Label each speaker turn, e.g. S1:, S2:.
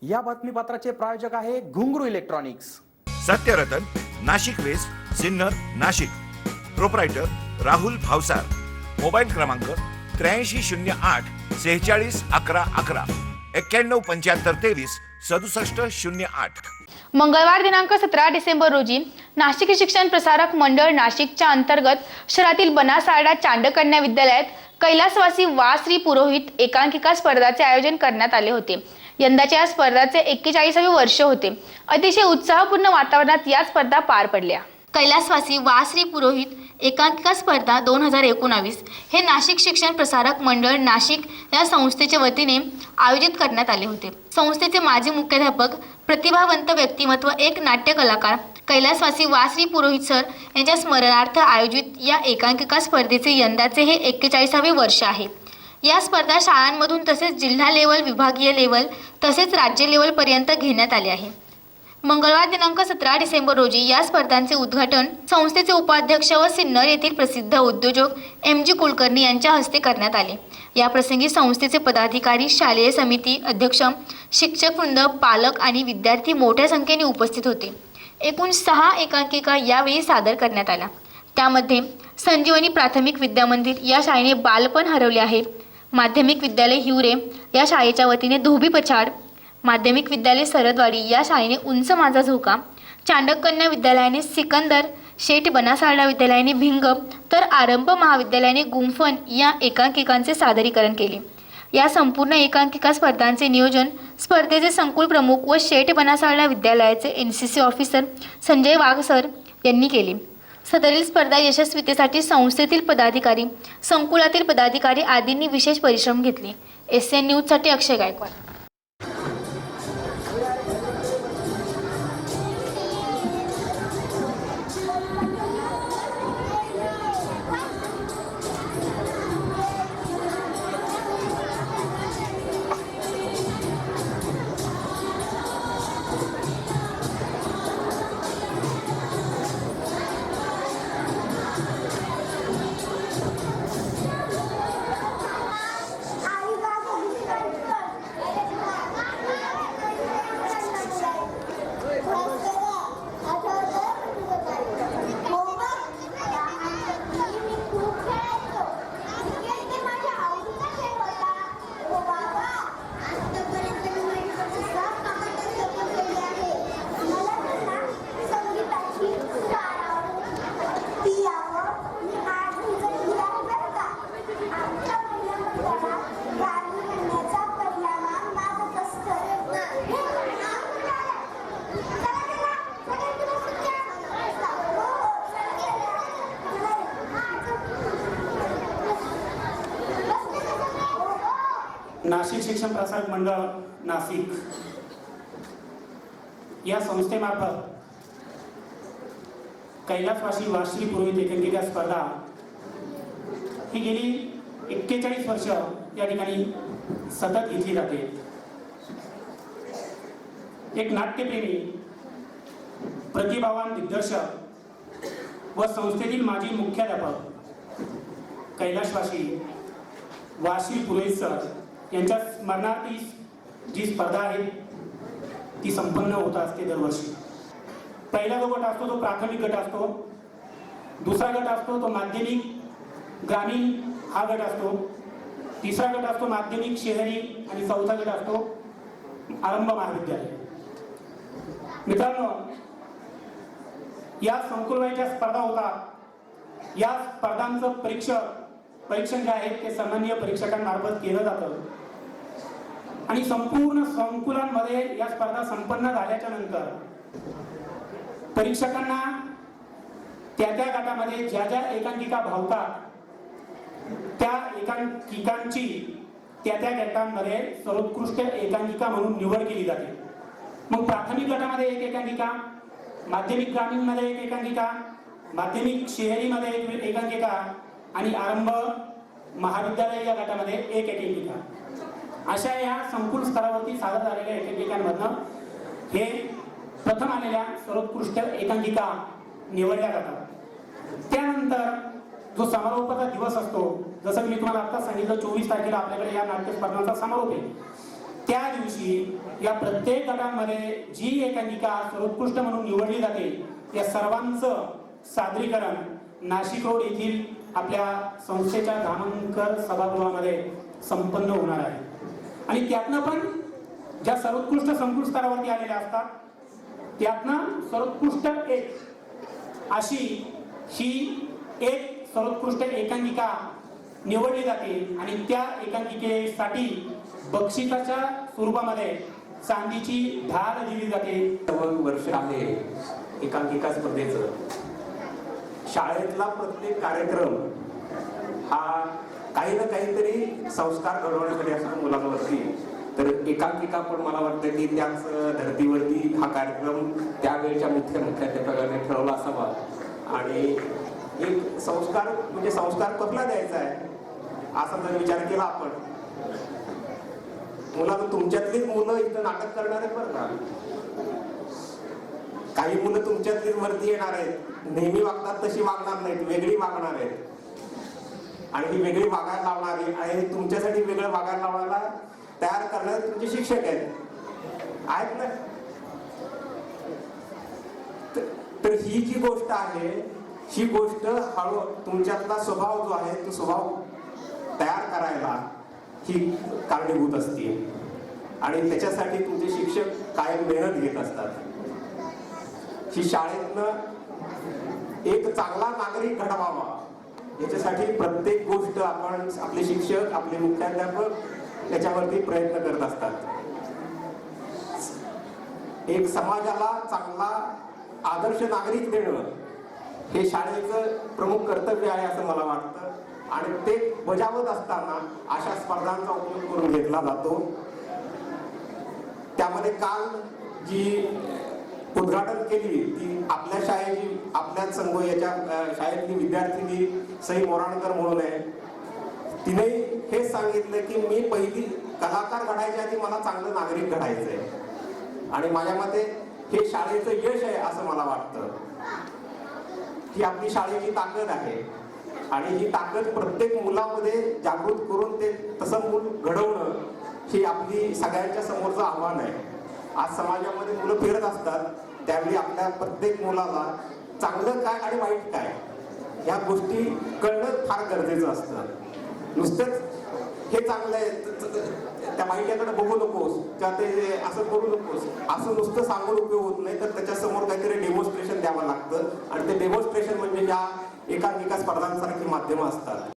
S1: या बातमीपत्राचे प्रायोजक आहे Ghungroo electronics.
S2: Satyaratan, Nashik west, Sinnar, Nashik. Proprietor Rahul Bhavsar. Mobile क्रमांक 8308 46 11 11 91 75 23 67 08।
S3: मंगळवार दिनांक 17 डिसेंबर रोजी नाशिक शिक्षण प्रसारक मंडळ नाशिकच्या अंतर्गत शहरातील बनासारडा चांडकन्या विद्यालयात कैलासवासी वा श्री पुरोहित एकांकिका स्पर्धाचे आयोजन करण्यात आले होते। यंदाच्या या स्पर्धाचे 41वे वर्ष होते। अतिशय उत्साहपूर्ण वातावरणात या स्पर्धा पार पडल्या। कैलासवासी वा श्री पुरोहित एकांकिका स्पर्धा 2019 हे नाशिक शिक्षण प्रसारक मंडळ नाशिक या संस्थेच्या वतीने आयोजित करण्यात आले होते। संस्थेचे माजी मुख्याध्यापक, प्रतिभावंत व्यक्तिमत्व, एक नाट्य कलाकार कैलासवासी वा श्री पुरोहित सर यांच्या स्मरणार्थ आयोजित या एकांकिका स्पर्धेचे यंदाचे हे 41वे वर्ष आहे। या स्पर्धा शाळांमधून तसेच जिल्हा लेवल, विभागीय लेवल तसेच राज्य लेवलपर्यंत घेण्यात आले आहे। मंगळवार दिनांक 17 डिसेंबर रोजी या स्पर्धांचे उद्घाटन संस्थेचे उपाध्यक्ष व सिन्नर येथील प्रसिद्ध उद्योजक MG कुलकर्णी यांच्या हस्ते करण्यात आले। या प्रसंगी संस्थेचे पदाधिकारी, शालेय समिती अध्यक्ष, शिक्षकवृंद, पालक आणि विद्यार्थी मोठ्या संख्येने उपस्थित होते। एकूण 6 एकांकिका यावेळी सादर करण्यात आल्या। त्यामध्ये संजीवनी प्राथमिक विद्यामंदिर या शाळेने बालपण हरवले आहे, माध्यमिक विद्यालय हिवरे या शाळेच्या वतीने धोबी पछाड, माध्यमिक विद्यालय सरदवाडी या शाळेने उंच माझा झोका, चांडककन्या विद्यालयाने सिकंदर, शेठ बनासारडा विद्यालयाने भिंग तर आरंभ महाविद्यालयाने गुंफन या एकांकिकांचे सादरीकरण केले। या संपूर्ण एकांकिका स्पर्धांचे नियोजन स्पर्धेचे संकुल प्रमुख व शेठ बनासारडा विद्यालयाचे NCC ऑफिसर संजय वाघ सर यांनी केले। सदरील स्पर्धा यशस्वीतेसाठी संस्थेतील पदाधिकारी, संकुलातील पदाधिकारी आदींनी विशेष परिश्रम घेतले। SN न्यूजसाठी अक्षय गायकवाड।
S4: नाशिक शिक्षण प्रसारक मंडळ नाशिक या संस्थेमार्फत कैलासवासी वा श्री पुरोहित एकांकिका स्पर्धा ही गेली 41 वर्ष या ठिकाणी सतत घेतली जाते। एक नाट्यप्रेमी, प्रतिभावान दिग्दर्शक व संस्थेतील माजी मुख्याध्यापक कैलासवासी वा श्री पुरोहित सर यांच्या स्मरणार्थी जी स्पर्धा आहे ती संपन्न होत असते दरवर्षी। पहिला जो गट असतो तो प्राथमिक गट असतो, दुसरा गट असतो तो माध्यमिक ग्रामीण हा गट असतो, तिसरा गट असतो माध्यमिक शहरी आणि चौथा गट असतो आरंभ महाविद्यालय। मित्रांनो, या संकुलवाईच्या स्पर्धा होतात। या स्पर्धांचं परीक्षण जे आहे ते सामान्य परीक्षकांमार्फत केलं जातं आणि संपूर्ण संकुलांमध्ये या स्पर्धा संपन्न झाल्याच्या नंतर परीक्षकांना त्या गटामध्ये ज्या ज्या एकांकिका भावतात त्या एकांकिकांची त्या गटांमध्ये सर्वोत्कृष्ट एकांकिका म्हणून निवड केली जाते। मग प्राथमिक गटामध्ये एक एकांकिका, माध्यमिक ग्रामीणमध्ये एक एकांकिका, माध्यमिक शहरीमध्ये एक एकांकिका आणि आरंभ महाविद्यालय या गटामध्ये एक एकांकिका, अशा या संकुल स्तरावरती सादर झालेल्या एकांकिकांमधनं हे प्रथम आलेल्या सर्वोत्कृष्ट एकांकिका निवडल्या जातात। त्यानंतर जो समारोपाचा दिवस असतो, जसं मी तुम्हाला आता सांगितलं 24 तारखेला आपल्याकडे या नाट्य स्पर्धांचा समारोप आहे। त्या दिवशी या प्रत्येक गटामध्ये जी एकांकिका सर्वोत्कृष्ट म्हणून निवडली जाते या सर्वांचं सादरीकरण नाशिक रोड येथील आपल्या संस्थेच्या धामणकर सभागृहामध्ये संपन्न होणार आहे. आणि त्यातनं पण ज्या सर्वोत्कृष्ट संकुल स्तरावरती आलेल्या असतात त्यातनं सर्वोत्कृष्ट एक अशी ही एक सर्वोत्कृष्ट एकांकिका निवडली जाते आणि त्या एकांकिकेसाठी बक्षिसाच्या स्वरूपामध्ये चांदीची ढाल दिली जाते.
S5: वर्ष आहे एकांकिका स्पर्धेचं. शाळेतला प्रत्येक कार्यक्रम हा काही ना काहीतरी संस्कार घडवण्यासाठी असतो मुलांवरती. तर एकांकिका पण मला वाटतं की त्याच धर्तीवरती हा कार्यक्रम त्यावेळेच्या मुख्याध्यापकाने ठरवला असावा. आणि एक संस्कार म्हणजे संस्कार कसला द्यायचा आहे असा जर विचार केला आपण, मुलांना तुमच्यातलीच मुलं इथं नाटक करणार आहेत बरं का. काही मुलं तुमच्यातलीच वरती येणार आहेत, नेहमी वागतात तशी वागणार नाहीत, वेगळी वागणार आहेत आणि ती वेगळी वागायला लावणारी आणि तुमच्यासाठी वेगळं वागायला लावणारा तयार करणारे तुमचे शिक्षक आहेत ना. तर ही जी गोष्ट आहे ही गोष्ट हळू तुमच्यातला स्वभाव जो आहे तो स्वभाव तयार करायला ही कारणीभूत असते आणि त्याच्यासाठी तुमचे शिक्षक कायम मेहनत घेत असतात. ही शाळेतनं एक चांगला नागरिक घडवावा याच्यासाठी प्रत्येक गोष्ट आपण आपले शिक्षक आपले मुख्याध्यापक याच्यावरती प्रयत्न करत असतात. एक समाजाला चांगला आदर्श नागरिक देणं हे शाळेचं प्रमुख कर्तव्य आहे असं मला वाटतं आणि ते बजावत असताना अशा स्पर्धांचा उपयोग करून घेतला जातो. त्यामध्ये काल जी उद्घाटन केली ती आपल्या शाळेची आपल्याच संघ याच्या शाळेतली विद्यार्थिनी सई मोराणकर म्हणून आहे. तिने हेच सांगितलं की मी पहिली कलाकार घडायच्या आधी मला चांगलं नागरिक घडायचंय आणि माझ्या मते हे शाळेचं यश आहे असं मला वाटतं. ही आपली शाळेची ताकद आहे आणि ही ताकद प्रत्येक मुलामध्ये जागृत करून ते तसं मूल घडवणं ही आपली सगळ्यांच्या समोरचं आव्हान आहे. आज समाजामध्ये मुलं फिरत असतात त्यावेळी आपल्या प्रत्येक मुलाला चांगलं काय आणि वाईट काय ह्या गोष्टी कळणं फार गरजेचं असतं. नुसतंच हे चांगलं आहे त्या वाईटाकडे बघू नकोस किंवा ते असं करू नकोस असं नुसतं सांगून उपयोग होत नाही. तर त्याच्यासमोर काहीतरी डेमॉन्स्ट्रेशन द्यावं लागतं आणि ते डेमॉन्स्ट्रेशन म्हणजे या एकांकिका स्पर्धांसारखी माध्यमं असतात.